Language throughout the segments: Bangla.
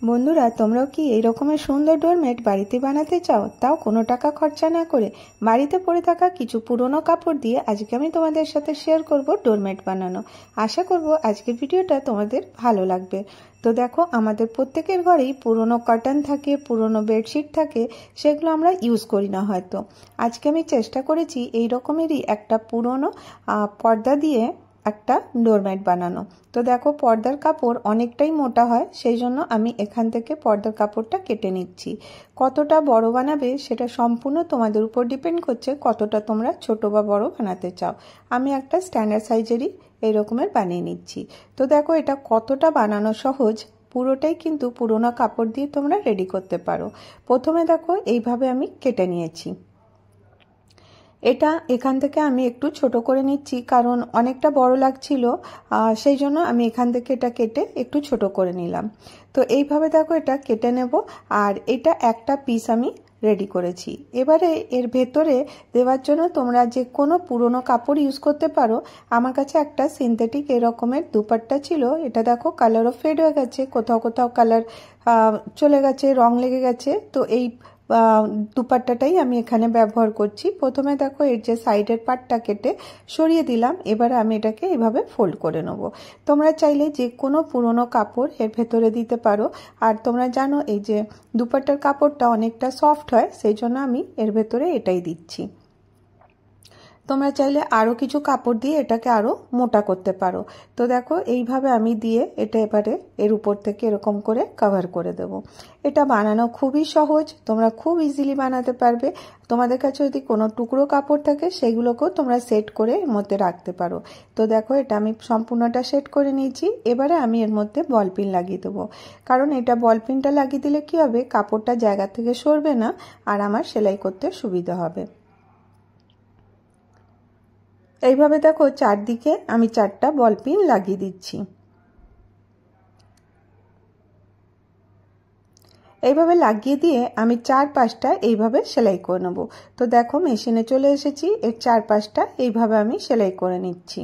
বন্ধুরা, তোমরাও কি এই রকমের সুন্দর ডোরমেট বাড়িতে বানাতে চাও, তাও কোনো টাকা খরচা না করে? বাড়িতে পড়ে থাকা কিছু পুরনো কাপড় দিয়ে আজকে আমি তোমাদের সাথে শেয়ার করব ডোরমেট বানানো। আশা করব আজকের ভিডিওটা তোমাদের ভালো লাগবে। তো দেখো, আমাদের প্রত্যেকের ঘরেই পুরনো কটন থাকে, পুরনো বেডশিট থাকে, সেগুলো আমরা ইউজ করি না হয়তো। আজকে আমি চেষ্টা করেছি এই রকমেরই একটা পুরনো পর্দা দিয়ে একটা ডোরম্যাট বানানো। তো দেখো, পর্দার কাপড় অনেকটাই মোটা হয়, সেই জন্য আমি এখান থেকে পর্দার কাপড়টা কেটে নিচ্ছি। কতটা বড় বানাবে সেটা সম্পূর্ণ তোমাদের উপর ডিপেন্ড করছে, কতটা তোমরা ছোট বা বড় বানাতে চাও। আমি একটা স্ট্যান্ডার্ড সাইজেরই এই রকমের বানিয়ে নিচ্ছি। তো দেখো, এটা কতটা বানানো সহজ, পুরোটাই কিন্তু পুরোনো কাপড় দিয়ে তোমরা রেডি করতে পারো। প্রথমে দেখো, এইভাবে আমি কেটে নিয়েছি। এটা এখান থেকে আমি একটু ছোট করে নিচ্ছি, কারণ অনেকটা বড় লাগছিল, সেই জন্য আমি এখান থেকে এটা কেটে একটু ছোট করে নিলাম। তো এইভাবে দেখো, এটা কেটে নেব। আর এটা একটা পিস আমি রেডি করেছি। এবারে এর ভেতরে দেওয়ার জন্য তোমরা যে কোনো পুরনো কাপড় ইউজ করতে পারো। আমার কাছে একটা সিনথেটিক এরকমের দুপাট্টা ছিল। এটা দেখো, কালারও ফেড হয়ে গেছে, কোথাও কোথাও কালার চলে গেছে, রং লেগে গেছে। তো এই দুপাট্টাটাই আমি এখানে ব্যবহার করছি। প্রথমে দেখো, এর যে সাইডের পার্টটা কেটে সরিয়ে দিলাম। এবারে আমি এটাকে এভাবে ফোল্ড করে নেব। তোমরা চাইলে যে কোনো পুরনো কাপড় এর ভেতরে দিতে পারো। আর তোমরা জানো, এই যে দুপাট্টার কাপড়টা অনেকটা সফট হয়, সেই জন্য আমি এর ভেতরে এটাই দিচ্ছি। তোমরা চাইলে আরও কিছু কাপড় দিয়ে এটাকে আরও মোটা করতে পারো। তো দেখো, এইভাবে আমি দিয়ে এটা এবারে এর উপর থেকে এরকম করে কভার করে দেব। এটা বানানো খুবই সহজ, তোমরা খুব ইজিলি বানাতে পারবে। তোমাদের কাছে যদি কোনো টুকরো কাপড় থাকে, সেগুলোকেও তোমরা সেট করে এর মধ্যে রাখতে পারো। তো দেখো, এটা আমি সম্পূর্ণটা সেট করে নিয়েছি। এবারে আমি এর মধ্যে বল পিন লাগিয়ে দেবো, কারণ এটা বল পিনটা লাগিয়ে দিলে কি হবে, কাপড়টা জায়গা থেকে সরবে না, আর আমার সেলাই করতে সুবিধা হবে। এইভাবে দেখো, চারদিকে আমি 4টা বল পিন লাগিয়ে দিচ্ছি। এইভাবে লাগিয়ে দিয়ে আমি 4-5টা এইভাবে সেলাই করে নেব। তো দেখো, মেশিনে চলে এসেছি, এর 4-5টা এইভাবে আমি সেলাই করে নিচ্ছি।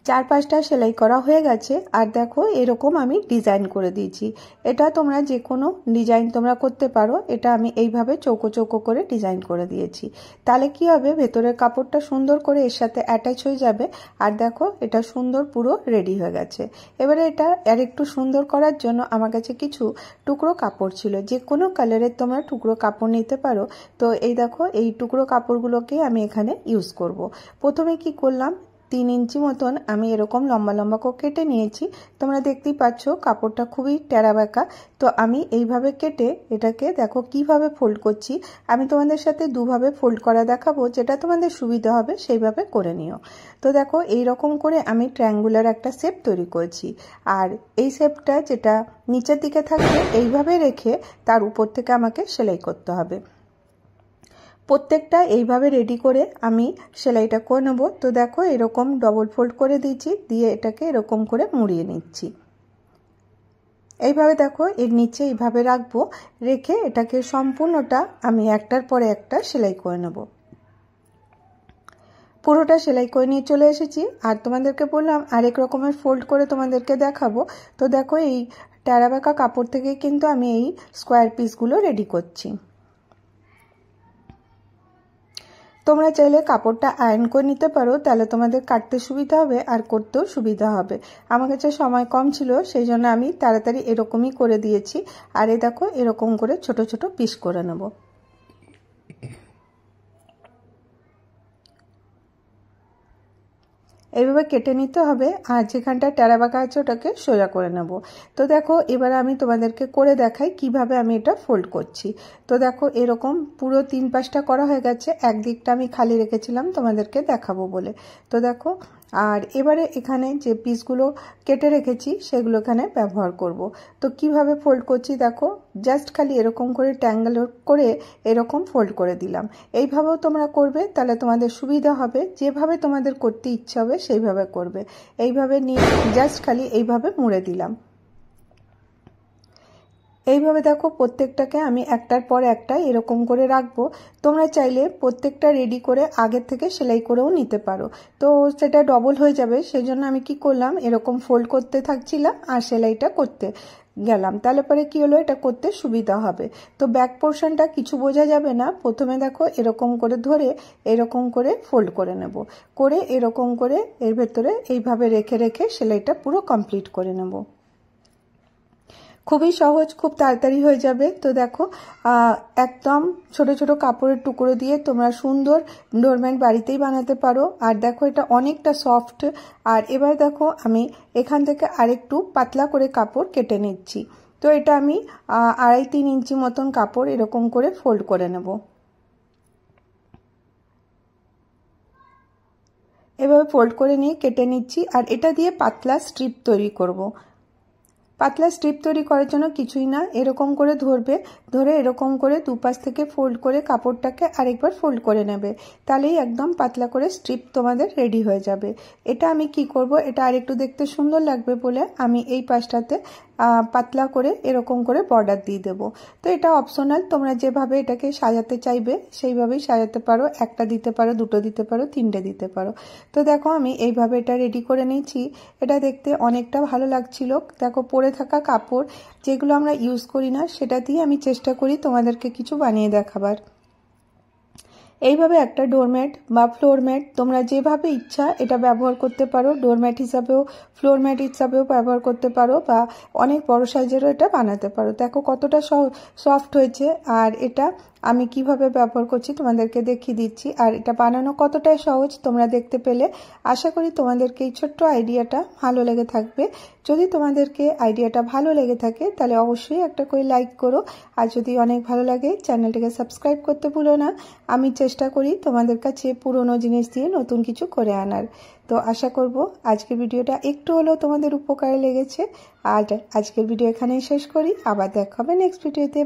4-5টা সেলাই করা হয়ে গেছে। আর দেখো, এরকম আমি ডিজাইন করে দিয়েছি। এটা তোমরা যে কোনো ডিজাইন তোমরা করতে পারো। এটা আমি এইভাবে চৌকো চৌকো করে ডিজাইন করে দিয়েছি। তাহলে কি হবে, ভেতরের কাপড়টা সুন্দর করে এর সাথে অ্যাটাচ হয়ে যাবে। আর দেখো, এটা সুন্দর পুরো রেডি হয়ে গেছে। এবারে এটা আর একটু সুন্দর করার জন্য আমার কাছে কিছু টুকরো কাপড় ছিল। যে কোনো কালারের তোমরা টুকরো কাপড় নিতে পারো। তো এই দেখো, এই টুকরো কাপড়গুলোকে আমি এখানে ইউজ করব। প্রথমে কি করলাম, 3 ইঞ্চি মতন আমি এরকম লম্বা লম্বা করে কেটে নিয়েছি। তোমরা দেখতেই পাচ্ছ, কাপড়টা খুবই টেরা বেঁকা। তো আমি এইভাবে কেটে এটাকে দেখো কিভাবে ফোল্ড করছি। আমি তোমাদের সাথে দুভাবে ফোল্ড করা দেখাবো, যেটা তোমাদের সুবিধা হবে সেইভাবে করে নিও। তো দেখো, এই রকম করে আমি ট্রায়াঙ্গুলার একটা শেপ তৈরি করেছি। আর এই শেপটা যেটা নিচের দিকে থাকবে, এইভাবে রেখে তার উপর থেকে আমাকে সেলাই করতে হবে। প্রত্যেকটা এইভাবে রেডি করে আমি সেলাইটা করে নেব। তো দেখো, এরকম ডবল ফোল্ড করে দিয়েছি, দিয়ে এটাকে এরকম করে মুড়িয়ে নিচ্ছি। এইভাবে দেখো, এর নিচে এইভাবে রাখবো, রেখে এটাকে সম্পূর্ণটা আমি একটার পরে একটা সেলাই করে নেব। পুরোটা সেলাই করে নিয়ে চলে এসেছি। আর তোমাদেরকে বললাম আরেক রকমের ফোল্ড করে তোমাদেরকে দেখাবো। তো দেখো, এই টেরা বেঁকা কাপড় থেকে কিন্তু আমি এই স্কোয়ার পিসগুলো রেডি করছি। তোমরা চাইলে কাপড়টা আয়রন করে নিতে পারো, তাহলে তোমাদের কাটতে সুবিধা হবে আর করতেও সুবিধা হবে। আমার কাছে সময় কম ছিল, সেই জন্য আমি তাড়াতাড়ি এরকমই করে দিয়েছি। আর এই দেখো, এরকম করে ছোট ছোট পিস করে নেব। এইভাবে কেটে নিতে হবে। আর যেখানটা টেরা বাঁকা আছে ওটাকে সোজা করে নেব। তো দেখো, এবার আমি তোমাদেরকে করে দেখাই কিভাবে আমি এটা ফোল্ড করছি। তো দেখো, এরকম পুরো 3-5টা করা হয়ে গেছে। একদিকটা আমি খালি রেখেছিলাম তোমাদেরকে দেখাবো বলে। তো দেখো, আর এবারে এখানে যে পিসগুলো কেটে রেখেছি সেগুলো এখানে ব্যবহার করব। তো কিভাবে ফোল্ড করছি দেখো, জাস্ট খালি এরকম করে ট্যাঙ্গেল করে এরকম ফোল্ড করে দিলাম। এইভাবেও তোমরা করবে, তাহলে তোমাদের সুবিধা হবে। যেভাবে তোমাদের করতে ইচ্ছা হবে সেইভাবে করবে। এইভাবে নিয়ে জাস্ট খালি এইভাবে মুড়ে দিলাম। এইভাবে দেখো, প্রত্যেকটাকে আমি একটার পর একটা এরকম করে রাখবো। তোমরা চাইলে প্রত্যেকটা রেডি করে আগের থেকে সেলাই করেও নিতে পারো। তো সেটা ডবল হয়ে যাবে, সেই জন্য আমি কি করলাম, এরকম ফোল্ড করতে থাকছিলাম আর সেলাইটা করতে গেলাম, তাহলে পরে কি হলো, এটা করতে সুবিধা হবে। তো ব্যাক পোর্শনটা কিছু বোঝা যাবে না। প্রথমে দেখো এরকম করে ধরে এরকম করে ফোল্ড করে নেব, করে এরকম করে এর ভেতরে এইভাবে রেখে রেখে সেলাইটা পুরো কমপ্লিট করে নেব। খুবই সহজ, খুব তাড়াতাড়ি হয়ে যাবে। তো দেখো একদম ছোট ছোট কাপড়ের টুকরো দিয়ে তোমরা সুন্দর ডোরম্যাট বাড়িতেই বানাতে পারো। আর দেখো এটা অনেকটা সফট। আর এবার দেখো আমি এখান থেকে আরেকটু পাতলা করে কাপড় কেটে নিচ্ছি। তো এটা আমি 2.5-3 ইঞ্চি মতন কাপড় এরকম করে ফোল্ড করে নেব। এভাবে ফোল্ড করে নিয়ে কেটে নিচ্ছি। আর এটা দিয়ে পাতলা স্ট্রিপ তৈরি করব। পাতলা স্ট্রিপ তৈরি করার জন্য কিছুই না, এরকম করে ধরবে, ধরে এরকম করে দুপাশ থেকে ফোল্ড করে কাপড়টাকে আরেকবার ফোল্ড করে নেবে, তাহলেই একদম পাতলা করে স্ট্রিপ তোমাদের রেডি হয়ে যাবে। এটা আমি কি করব, এটা আরেকটু দেখতে সুন্দর লাগবে বলে আমি এই পাশটাতে পাতলা করে এরকম করে বর্ডার দিয়ে দেব। তো এটা অপশনাল, তোমরা যেভাবে এটাকে সাজাতে চাইবে সেইভাবেই সাজাতে পারো। একটা দিতে পারো, দুটো দিতে পারো, তিনটে দিতে পারো। তো দেখো আমি এইভাবে এটা রেডি করে নিয়েছি। এটা দেখতে অনেকটা ভালো লাগছিল। দেখো পরে থাকা কাপড় যেগুলো আমরা ইউজ করি না সেটা দিয়ে আমি চেষ্টা করি তোমাদেরকে কিছু বানিয়ে দেখাবার। এইভাবে একটা ডোরম্যাট বা ফ্লোর ম্যাট তোমরা যেভাবে ইচ্ছা এটা ব্যবহার করতে পারো। ডোরম্যাট হিসাবেও ফ্লোর ম্যাট হিসাবেও ব্যবহার করতে পারো, বা অনেক বড় সাইজেরও এটা বানাতে পারো। দেখো কতটা সফট হয়েছে। আর এটা আমি কিভাবে ব্যবহার করছি তোমাদেরকে দেখিয়ে দিচ্ছি। আর এটা বানানো কতটাই সহজ তোমরা দেখতে পেলে। আশা করি তোমাদেরকে এই ছোট্ট আইডিয়াটা ভালো লেগে থাকবে। যদি তোমাদেরকে আইডিয়াটা ভালো লেগে থাকে তাহলে অবশ্যই একটা করে লাইক করো। আর যদি অনেক ভালো লাগে চ্যানেলটিকে সাবস্ক্রাইব করতে ভুলো না। আমি চেষ্টা করি তোমাদের কাছে পুরনো জিনিস দিয়ে নতুন কিছু করে আনার। তো আশা করব আজকের ভিডিওটা একটু হলেও তোমাদের উপকারে লেগেছে। আর আজকের ভিডিও এখানেই শেষ করি, আবার দেখা হবে নেক্সট ভিডিওতে।